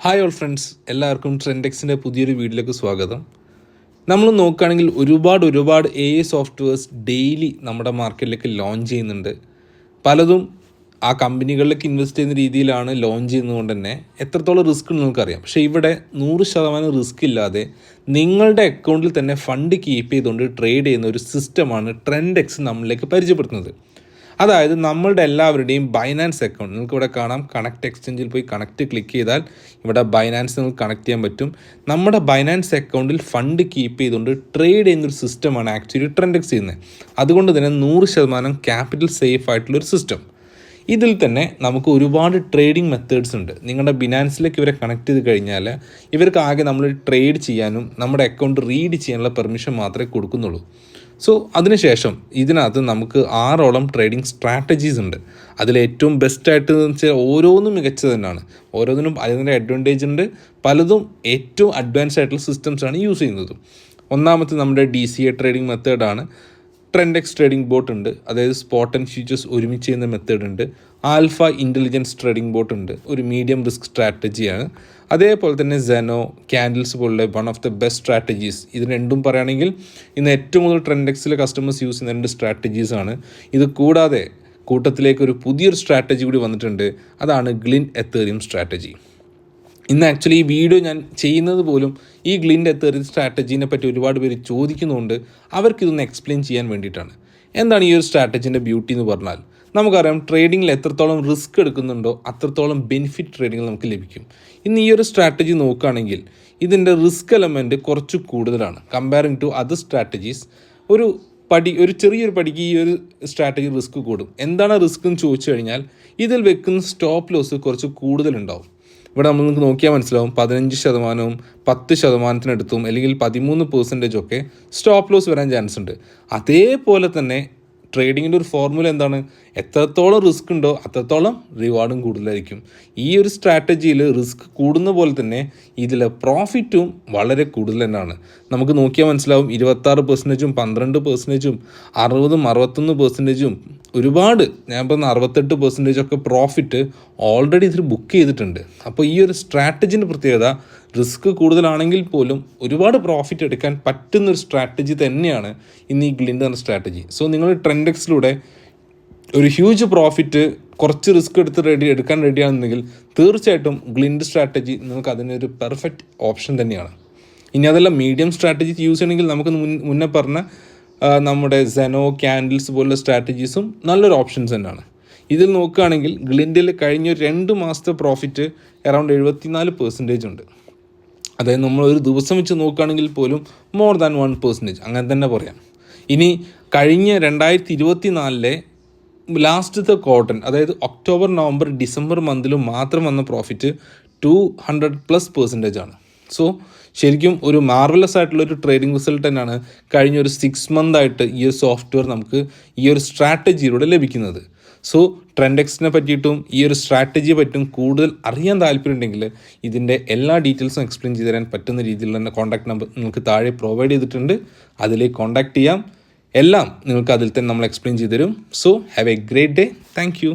Hi all friends, എല്ലാവർക്കും ട്രെൻഡെക്സിൻ്റെ പുതിയൊരു വീഡിയോയിലേക്ക് സ്വാഗതം. നമ്മൾ നോക്കുകയാണെങ്കിൽ ഒരുപാട് AI സോഫ്റ്റ്വെയർസ് ഡെയിലി നമ്മുടെ മാർക്കറ്റിലേക്ക് ലോഞ്ച് ചെയ്യുന്നുണ്ട്. പലതും ആ കമ്പനികളിലേക്ക് ഇൻവെസ്റ്റ് ചെയ്യുന്ന രീതിയിലാണ് ലോഞ്ച് ചെയ്യുന്നതുകൊണ്ട് തന്നെ എത്രത്തോളം റിസ്ക് നിങ്ങൾക്കറിയാം. പക്ഷേ ഇവിടെ 100% റിസ്ക് ഇല്ലാതെ നിങ്ങളുടെ അക്കൗണ്ടിൽ തന്നെ ഫണ്ട് കീപ്പ് ചെയ്തുകൊണ്ട് ട്രേഡ് ചെയ്യുന്ന ഒരു സിസ്റ്റമാണ് ട്രെൻഡെക്സ് നമ്മളിലേക്ക് പരിചയപ്പെടുത്തുന്നത്. അതായത് നമ്മളുടെ എല്ലാവരുടെയും ബൈനാൻസ് അക്കൗണ്ട് നിങ്ങൾക്ക് ഇവിടെ കാണാം. കണക്ട് എക്സ്ചേഞ്ചിൽ പോയി കണക്റ്റ് ക്ലിക്ക് ചെയ്താൽ ഇവിടെ ബൈനാൻസ് നിങ്ങൾക്ക് കണക്ട് ചെയ്യാൻ പറ്റും. നമ്മുടെ ബൈനാൻസ് അക്കൗണ്ടിൽ ഫണ്ട് കീപ്പ് ചെയ്തുകൊണ്ട് ട്രേഡ് ചെയ്യുന്നൊരു സിസ്റ്റമാണ് ആക്ച്വലി ട്രെൻഡെക്സ് ചെയ്യുന്നത്. അതുകൊണ്ട് തന്നെ 100% ക്യാപിറ്റൽ സേഫ് ആയിട്ടുള്ളൊരു സിസ്റ്റം. ഇതിൽ തന്നെ നമുക്ക് ഒരുപാട് ട്രേഡിംഗ് മെത്തേഡ്സ് ഉണ്ട്. നിങ്ങളുടെ ബിനാൻസിലേക്ക് ഇവരെ കണക്ട് ചെയ്ത് കഴിഞ്ഞാൽ ഇവർക്ക് ആകെ നമ്മൾ ട്രേഡ് ചെയ്യാനും നമ്മുടെ അക്കൗണ്ട് റീഡ് ചെയ്യാനുള്ള പെർമിഷൻ മാത്രമേ കൊടുക്കുന്നുള്ളൂ. സോ അതിനുശേഷം ഇതിനകത്ത് നമുക്ക് 6ഓളം ട്രേഡിംഗ് സ്ട്രാറ്റജീസ് ഉണ്ട്. അതിലേറ്റവും ബെസ്റ്റായിട്ട് എന്ന് വെച്ചാൽ ഓരോന്നും മികച്ചത് തന്നെയാണ്. ഓരോന്നിനും അതിൻ്റെ അഡ്വാൻറ്റേജ് ഉണ്ട്. പലതും ഏറ്റവും അഡ്വാൻസ് ആയിട്ടുള്ള സിസ്റ്റംസാണ് യൂസ് ചെയ്യുന്നത്. ഒന്നാമത്തെ നമ്മുടെ DCA ട്രേഡിംഗ് മെത്തേഡാണ്. ട്രെൻഡെക്സ് ട്രേഡിംഗ് ബോട്ട് ഉണ്ട്, അതായത് സ്പോട്ട് ആൻഡ് ഫ്യൂച്ചേഴ്സ് ഒരുമിച്ച് ചെയ്യുന്ന മെത്തേഡ് ഉണ്ട്. ആൽഫ ഇൻ്റലിജൻസ് ട്രേഡിംഗ് ബോട്ട് ഉണ്ട്, ഒരു മീഡിയം റിസ്ക് സ്ട്രാറ്റജിയാണ്. അതേപോലെ തന്നെ സെനോ, ക്യാൻഡിൽസ് പോലുള്ള one of the best strategies. ഇത് രണ്ടും പറയുകയാണെങ്കിൽ ഇന്ന് ഏറ്റവും കൂടുതൽ ട്രെൻഡെക്സിലെ കസ്റ്റമേഴ്സ് യൂസ് ചെയ്യുന്ന 2 സ്ട്രാറ്റജീസാണ്. ഇത് കൂടാതെ കൂട്ടത്തിലേക്ക് ഒരു പുതിയൊരു സ്ട്രാറ്റജി കൂടി വന്നിട്ടുണ്ട്, അതാണ് ഗ്ലിൻ എത്തേറിയം സ്ട്രാറ്റജി. ഇന്ന് ആക്ച്വലി ഈ വീഡിയോ ഞാൻ ചെയ്യുന്നത് പോലും ഈ ഗ്ലിൻ എത്തേറിയം സ്ട്രാറ്റജീനെ പറ്റി ഒരുപാട് പേര് ചോദിക്കുന്നുണ്ട്. അവർക്കിതൊന്ന് എക്സ്പ്ലെയിൻ ചെയ്യാൻ വേണ്ടിയിട്ടാണ്. എന്താണ് ഈ ഒരു സ്ട്രാറ്റജീൻ്റെ ബ്യൂട്ടി എന്ന് പറഞ്ഞാൽ, നമുക്കറിയാം ട്രേഡിങ്ങിൽ എത്രത്തോളം റിസ്ക് എടുക്കുന്നുണ്ടോ അത്രത്തോളം ബെനിഫിറ്റ് ട്രേഡിങ്ങിൽ നമുക്ക് ലഭിക്കും. ഇന്ന് ഈ ഒരു സ്ട്രാറ്റജി നോക്കുകയാണെങ്കിൽ ഇതിൻ്റെ റിസ്ക് എലമെൻറ്റ് കുറച്ച് കൂടുതലാണ് കമ്പയറിങ് ടു അതർ സ്ട്രാറ്റജീസ്. ഒരു ചെറിയൊരു പടിക്ക് ഈ ഒരു സ്ട്രാറ്റജി റിസ്ക് കൂടും. എന്താണ് റിസ്ക് എന്ന് ചോദിച്ചു കഴിഞ്ഞാൽ ഇതിൽ വെക്കുന്ന സ്റ്റോപ്പ് ലോസ് കുറച്ച് കൂടുതലുണ്ടാവും. ഇവിടെ നമുക്ക് നോക്കിയാൽ മനസ്സിലാവും 15%, 10%-ത്തിനടുത്തും അല്ലെങ്കിൽ 13% ഒക്കെ സ്റ്റോപ്പ് ലോസ് വരാൻ ചാൻസ് ഉണ്ട്. അതേപോലെ തന്നെ ട്രേഡിങ്ങിൻ്റെ ഒരു ഫോർമുല എന്താണ്, എത്രത്തോളം റിസ്ക് ഉണ്ടോ അത്രത്തോളം റിവാർഡും കൂടുതലായിരിക്കും. ഈ ഒരു സ്ട്രാറ്റജിയിൽ റിസ്ക് കൂടുന്ന പോലെ തന്നെ ഇതിലെ പ്രോഫിറ്റും വളരെ കൂടുതൽ തന്നെയാണ്. നമുക്ക് നോക്കിയാൽ മനസ്സിലാവും 26%, 12%, 60%, 61%, ഒരുപാട് ഞാൻ പറഞ്ഞ 68% ഒക്കെ പ്രോഫിറ്റ് ഓൾറെഡി ഇതിൽ ബുക്ക് ചെയ്തിട്ടുണ്ട്. അപ്പോൾ ഈ ഒരു സ്ട്രാറ്റജിൻ്റെ പ്രത്യേകത റിസ്ക് കൂടുതലാണെങ്കിൽ പോലും ഒരുപാട് പ്രോഫിറ്റ് എടുക്കാൻ പറ്റുന്നൊരു സ്ട്രാറ്റജി തന്നെയാണ് ഇന്ന് ഈ ഗ്ലിൻ എന്ന സ്ട്രാറ്റജി. സോ നിങ്ങൾ ട്രെൻഡെക്സിലൂടെ ഒരു ഹ്യൂജ് പ്രോഫിറ്റ് കുറച്ച് റിസ്ക് എടുക്കാൻ റെഡിയാണെന്നെങ്കിൽ തീർച്ചയായിട്ടും ഗ്ലിൻ സ്ട്രാറ്റജി നിങ്ങൾക്ക് അതിനൊരു പെർഫെക്റ്റ് ഓപ്ഷൻ തന്നെയാണ്. ഇനി അതെല്ലാം മീഡിയം സ്ട്രാറ്റജി യൂസ് ചെയ്യണമെങ്കിൽ നമുക്ക് മുന്നേ പറഞ്ഞ നമ്മുടെ സെനോ, ക്യാൻഡിൽസ് പോലുള്ള സ്ട്രാറ്റജീസും നല്ലൊരു ഓപ്ഷൻസ് തന്നെയാണ്. ഇതിൽ നോക്കുകയാണെങ്കിൽ ഗ്ലിൻഡിൽ കഴിഞ്ഞ 2 മാസത്തെ പ്രോഫിറ്റ് അറൗണ്ട് 74% ഉണ്ട്. അതായത് നമ്മൾ ഒരു ദിവസം വെച്ച് നോക്കുകയാണെങ്കിൽ പോലും മോർ ദാൻ 1%, അങ്ങനെ തന്നെ പറയാം. ഇനി കഴിഞ്ഞ 2024 ലാസ്റ്റത്തെ ക്വാർട്ടർ, അതായത് ഒക്ടോബർ, നവംബർ, ഡിസംബർ മന്തിലും മാത്രം വന്ന പ്രോഫിറ്റ് 200+% ആണ്. സോ ശരിക്കും ഒരു മാർവലസ് ആയിട്ടുള്ളൊരു ട്രേഡിംഗ് റിസൾട്ട് തന്നെയാണ് കഴിഞ്ഞ ഒരു 6 മന്തായിട്ട് ഈ ഒരു സോഫ്റ്റ്വെയർ നമുക്ക് ഈ ഒരു സ്ട്രാറ്റജിയിലൂടെ ലഭിക്കുന്നത്. സോ ട്രെൻഡെക്സിനെ പറ്റിയിട്ടും ഈ ഒരു സ്ട്രാറ്റജിയെ പറ്റിയും കൂടുതൽ അറിയാൻ താല്പര്യമുണ്ടെങ്കിൽ ഇതിൻ്റെ എല്ലാ ഡീറ്റെയിൽസും എക്സ്പ്ലെയിൻ ചെയ്ത് തരാൻ പറ്റുന്ന രീതിയിൽ തന്നെ കോൺടാക്ട് നമ്പർ നിങ്ങൾക്ക് താഴെ പ്രൊവൈഡ് ചെയ്തിട്ടുണ്ട്. അതിലേക്ക് കോൺടാക്ട് ചെയ്യാം. എല്ലാം നിങ്ങൾക്ക് അതിൽ തന്നെ നമ്മൾ എക്സ്പ്ലെയിൻ ചെയ്ത് തരും. So have A great day. Thank you.